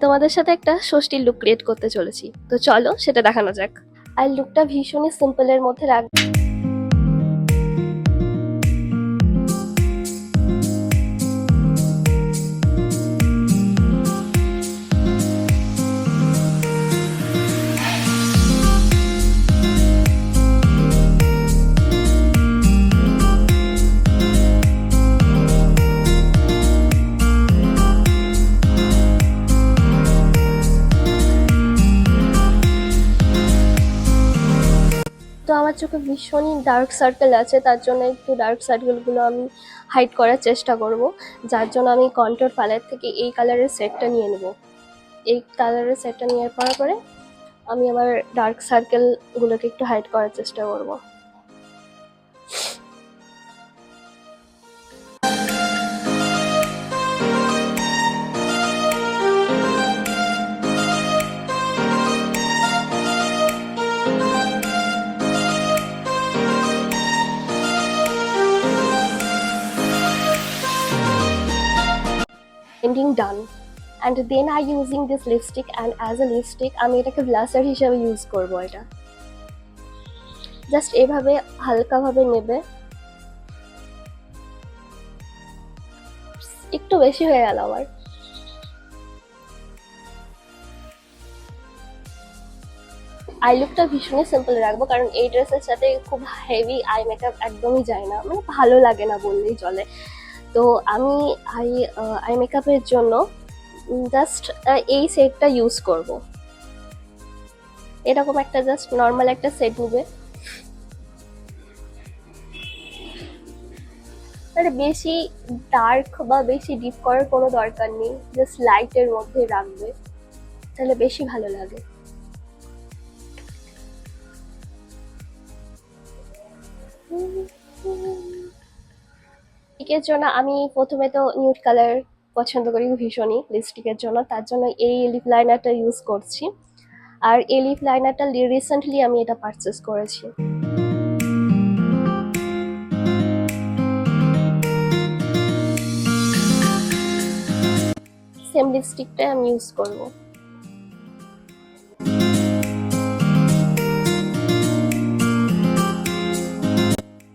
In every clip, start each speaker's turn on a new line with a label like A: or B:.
A: তোমাদের সাথে একটা ষষ্ঠীর লুক ক্রিয়েট করতে চলেছি, তো চলো সেটা দেখানো যাক। আর লুকটা ভীষণই সিম্পলের মধ্যে রাখ। তো আমার চোখে ভীষণই ডার্ক সার্কেল আছে, তার জন্য একটু ডার্ক সার্কেলগুলো আমি হাইড করার চেষ্টা করব। যার জন্য আমি কন্ট্রোল প্যালেট থেকে এই কালারের সেটটা নিয়ে নেব। এই কালারের সেটটা নিয়ে পড়ার পরে আমি আমার ডার্ক সার্কেলগুলোকে একটু হাইড করার চেষ্টা করব। Ending done. And then I using this lipstick, and as a lipstick আমি এটাকে ব্লাশার হিসেবে ইউজ করব। এটা জাস্ট এভাবে হালকা ভাবে নেবে, একটু বেশি হয়ে গেল আমার। আই লুকটা ভীষণই সিম্পল রাখবো, কারণ এই ড্রেসের সাথে খুব হেভি আই মেকআপ একদমই যায় না, মানে ভালো লাগে না বললেই চলে। তো আমি আই মেকআপের জন্য জাস্ট এই সেটটা ইউজ করব। এরকম একটা জাস্ট নর্মাল একটা সেট নেবে, মানে বেশি ডার্ক বা বেশি ডিপ করার কোনো দরকার নেই, জাস্ট লাইটের মধ্যে রাখবে, তাহলে বেশি ভালো লাগে। লিপস্টিকের জন্য আমি প্রথমে তো নিউড কালার পছন্দ করি ভীষণই লিপস্টিকের জন্য, তার জন্য এই লিপ লাইনারটা ইউজ করছি। আর এই লিপ লাইনারটা রিসেন্টলি আমি এটা পারচেস করেছি। সেম লিপস্টিকটাই আমি ইউজ করব।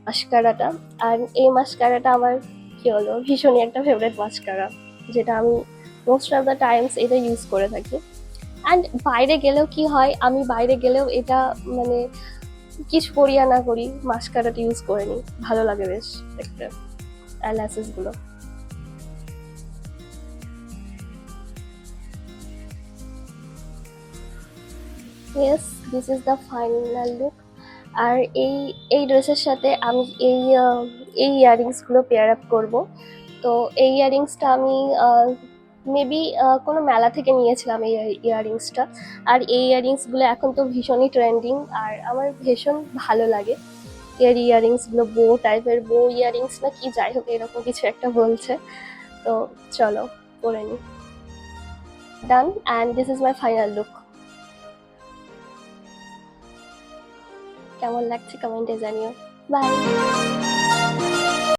A: মাস্কারাটা, আর এই মাস্কারাটা আমার কি হলো ভীষণই একটা ফেভারিট মাস্কারা, যেটা আমি মোস্ট অফ দ্য টাইমস এটা ইউজ করে থাকি। অ্যান্ড বাইরে গেলেও কি হয়, আমি বাইরে গেলেও এটা মানে কিছু করি আর না করি মাস্কারাটা ইউজ করে নিই, ভালো লাগে বেশ দেখতে ল্যাসেসগুলো। Yes, this is the final look. আর এই ড্রেসের সাথে আমি এই ইয়াররিংসগুলো পেয়ার আপ করবো। তো এই ইয়াররিংসটা আমি মেবি কোনো মেলা থেকে নিয়েছিলাম এই ইয়াররিংসটা। আর এই ইয়াররিংসগুলো এখন তো ভীষণই ট্রেন্ডিং, আর আমার ভীষণ ভালো লাগে এর ইয়াররিংসগুলো। বো টাইপের বো ইয়াররিংস না কি, যাই হোক এরকম কিছু একটা বলছে। তো চলো পরে নিই। Done, and this is my final look. কেমন লাগছে কমেন্টে জানিও। বাই।